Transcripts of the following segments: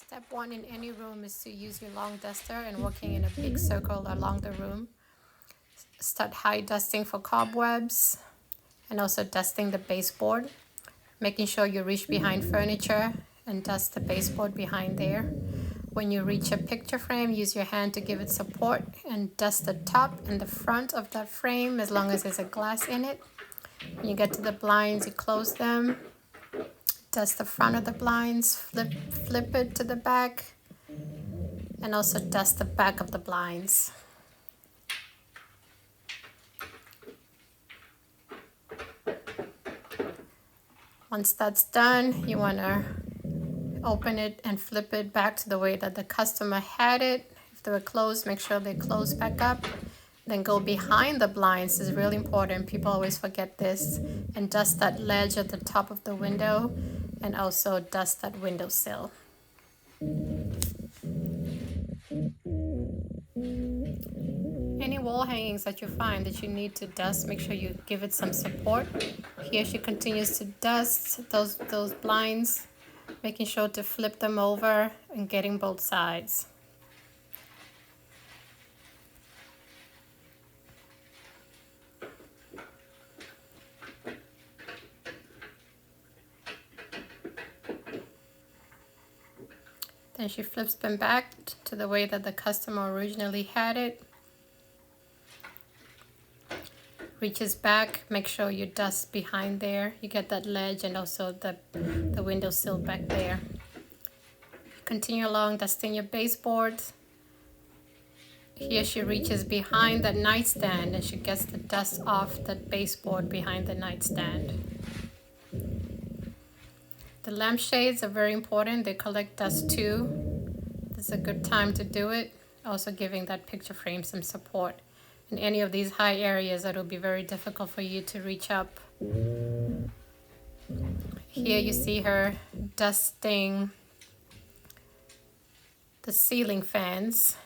Step one in any room is to use your long duster and working in a big circle along the room. Start high dusting for cobwebs and also dusting the baseboard, making sure you reach behind furniture and dust the baseboard behind there. When you reach a picture frame, use your hand to give it support and dust the top and the front of that frame as long as there's a glass in it. When you get to the blinds, you close them, dust the front of the blinds, flip it to the back, and also dust the back of the blinds. Once that's done, you want to open it and flip it back to the way that the customer had it. If they were closed, make sure they close back up. Then go behind the blinds. This is really important. People always forget this. And dust that ledge at the top of the window and also dust that windowsill. Any wall hangings that you find that you need to dust, make sure you give it some support. Here she continues to dust those blinds, making sure to flip them over and getting both sides. Then she flips them back to the way that the customer originally had it. Reaches back, make sure you dust behind there. You get that ledge and also the windowsill back there. Continue along, dusting your baseboards. Here she reaches behind that nightstand and she gets the dust off that baseboard behind the nightstand. The lampshades are very important. They collect dust too. This is a good time to do it. Also giving that picture frame some support. In any of these high areas, that will be very difficult for you to reach up. Here you see her dusting the ceiling fans.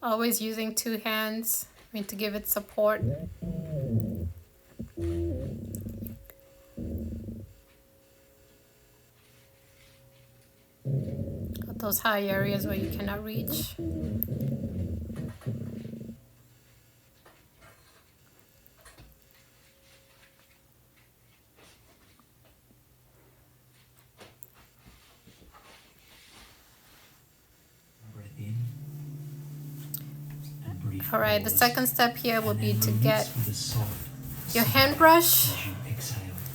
Always using two hands, to give it support. Those high areas where you cannot reach. All right, the second step here will be to get your hand brush.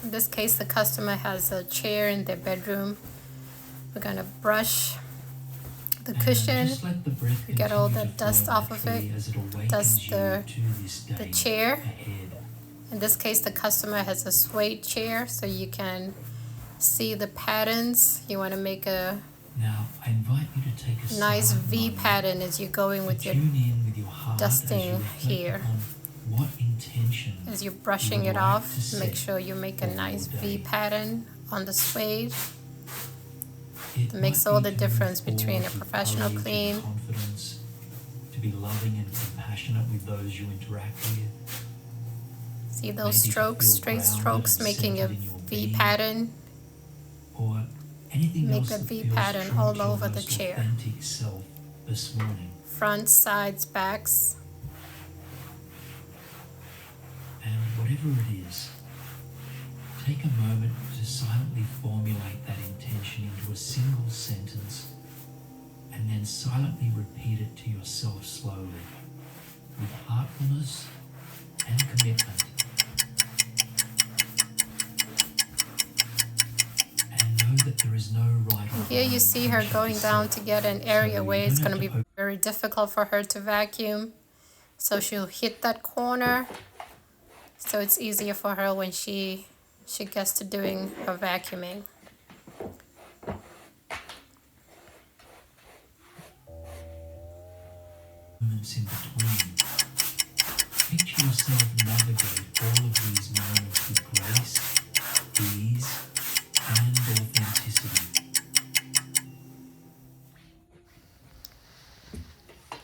In this case, the customer has a chair in their bedroom. We're gonna brush the cushion, get all the dust off of it, dust the chair. In this case, the customer has a suede chair, so you can see the patterns. You want to make a nice V pattern as you're going with your dusting here. As you're brushing it off, make sure you make a nice V pattern on the suede. It makes all the difference between a professional clean. To be loving and compassionate with those you interact with. See those strokes, straight strokes, making a V pattern. Or make that V pattern all over the chair. Front, sides, backs. And whatever it is, take a moment to silently formulate that intention into a single sentence and then silently repeat it to yourself slowly with heartfulness and commitment. And know that there is no right or wrong. Here you see her going down to get an area where it's going to be very difficult for her to vacuum. So she'll hit that corner. So it's easier for her when she gets to doing her vacuuming. Moments in between. Picture yourself navigate all of these moments with grace, ease, and authenticity.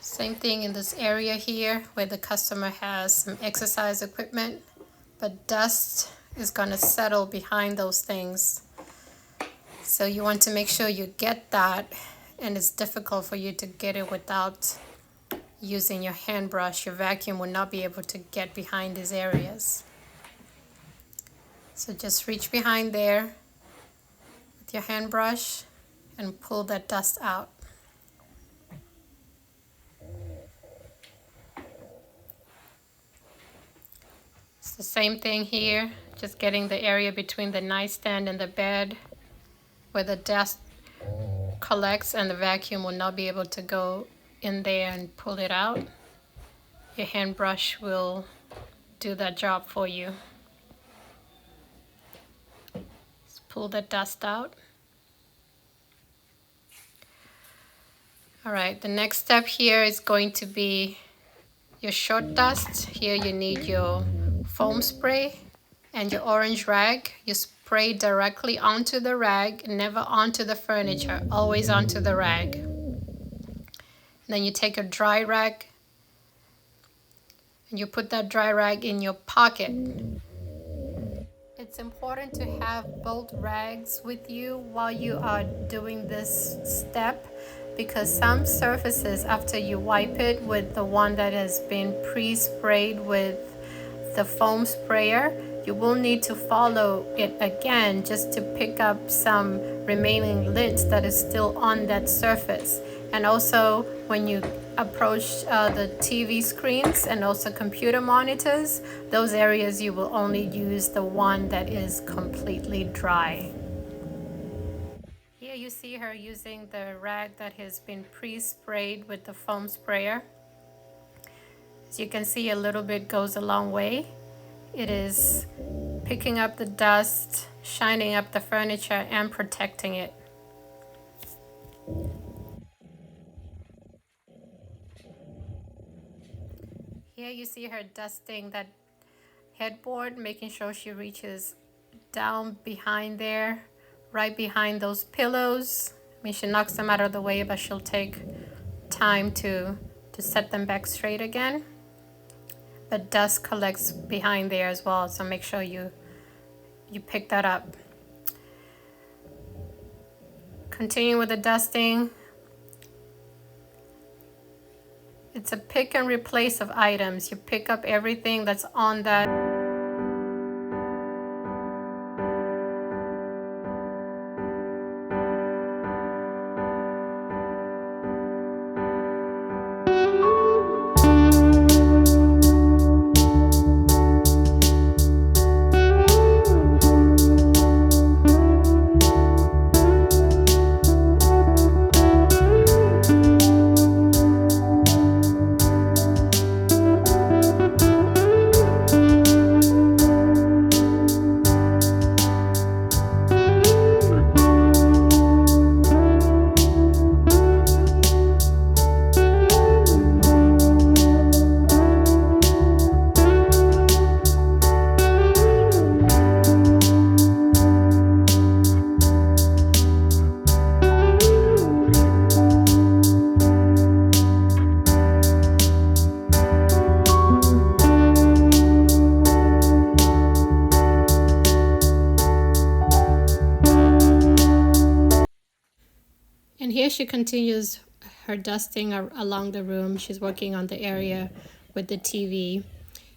Same thing in this area here where the customer has some exercise equipment, but dust is going to settle behind those things. So you want to make sure you get that, and it's difficult for you to get it without using your hand brush. Your vacuum will not be able to get behind these areas. So just reach behind there with your hand brush and pull that dust out. It's the same thing here, just getting the area between the nightstand and the bed where the dust collects and the vacuum will not be able to go in there and pull it out. Your hand brush will do that job for you. Just pull the dust out. All right, the next step here is going to be your short dust. Here you need your foam spray and your orange rag. You spray directly onto the rag, never onto the furniture, always onto the rag. Then you take a dry rag and you put that dry rag in your pocket. It's important to have both rags with you while you are doing this step, because some surfaces, after you wipe it with the one that has been pre-sprayed with the foam sprayer, you will need to follow it again just to pick up some remaining lint that is still on that surface. And also when you approach the TV screens and also computer monitors, those areas you will only use the one that is completely dry. Here you see her using the rag that has been pre-sprayed with the foam sprayer. As you can see, a little bit goes a long way. It is picking up the dust, shining up the furniture, and protecting it. Here you see her dusting that headboard, making sure she reaches down behind there, right behind those pillows. I mean, she knocks them out of the way, but she'll take time to set them back straight again. But dust collects behind there as well, so make sure you pick that up. Continue with the dusting. It's a pick and replace of items. You pick up everything that's on that. And here she continues her dusting along the room. She's working on the area with the TV.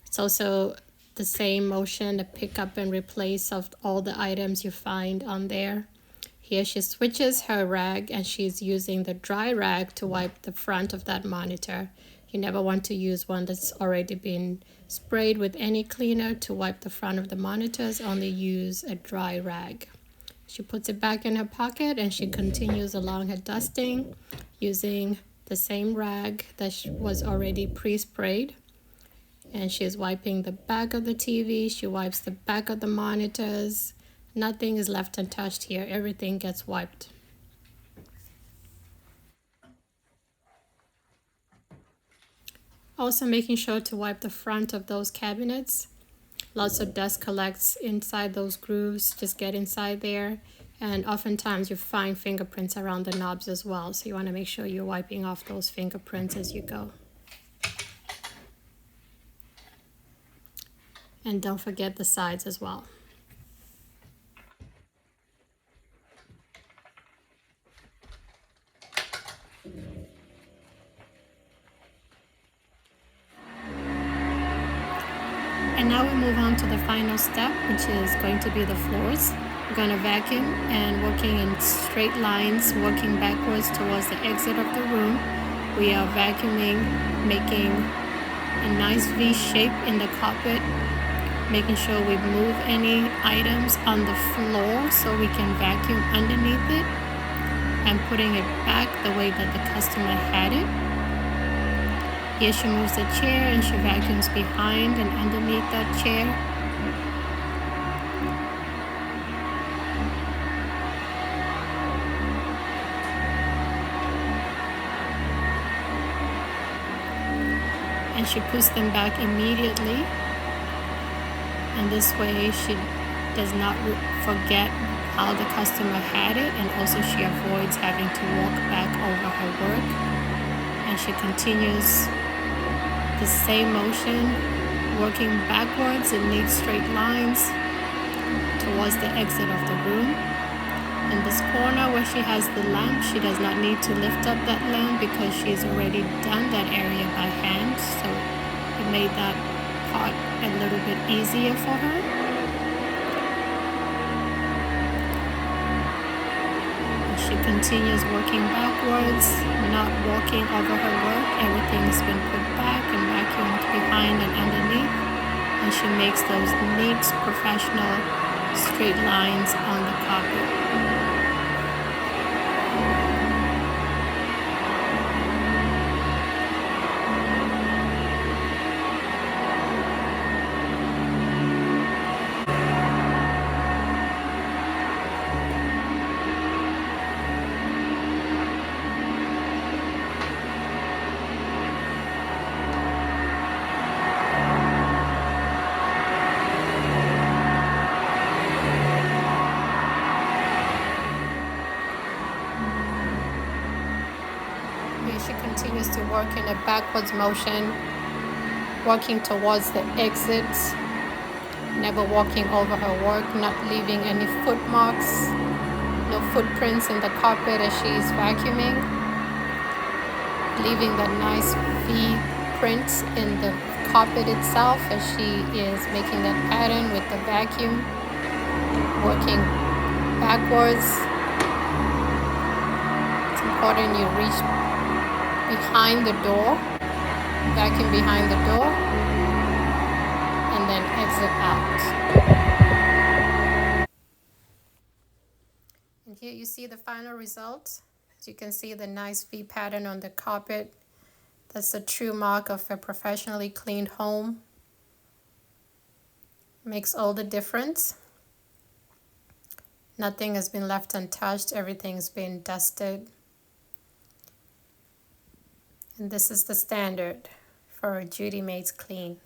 It's also the same motion, the pick up and replace of all the items you find on there. Here she switches her rag and she's using the dry rag to wipe the front of that monitor. You never want to use one that's already been sprayed with any cleaner to wipe the front of the monitors. Only use a dry rag. She puts it back in her pocket and she continues along her dusting using the same rag that was already pre-sprayed. And she's wiping the back of the TV. She wipes the back of the monitors. Nothing is left untouched here. Everything gets wiped. Also making sure to wipe the front of those cabinets. Lots of dust collects inside those grooves. Just get inside there. And oftentimes you find fingerprints around the knobs as well. So you want to make sure you're wiping off those fingerprints as you go. And don't forget the sides as well. we move on to the final step, which is going to be the floors. We're going to vacuum and working in straight lines, working backwards towards the exit of the room. We are vacuuming, making a nice V shape in the carpet, making sure we move any items on the floor so we can vacuum underneath it, and putting it back the way that the customer had it. Here she moves the chair and she vacuums behind and underneath that chair. And she puts them back immediately. And this way she does not forget how the customer had it, and also she avoids having to walk back over her work. And she continues the same motion, working backwards in neat straight lines towards the exit of the room. In this corner where she has the lamp, she does not need to lift up that lamp because she's already done that area by hand, so it made that part a little bit easier for her. She continues working backwards, not walking over her work. Everything's been put back and vacuumed behind and underneath. And she makes those neat, professional, straight lines on the carpet. She continues to work in a backwards motion, working towards the exits, never walking over her work, not leaving any foot marks, no footprints in the carpet as she is vacuuming, leaving that nice V print in the carpet itself as she is making that pattern with the vacuum, working backwards. It's important you reach behind the door, vacuum behind the door, and then exit out. And here you see the final result. As you can see the nice V pattern on the carpet. That's the true mark of a professionally cleaned home. Makes all the difference. Nothing has been left untouched. Everything's been dusted. And this is the standard for Judy Makes Clean.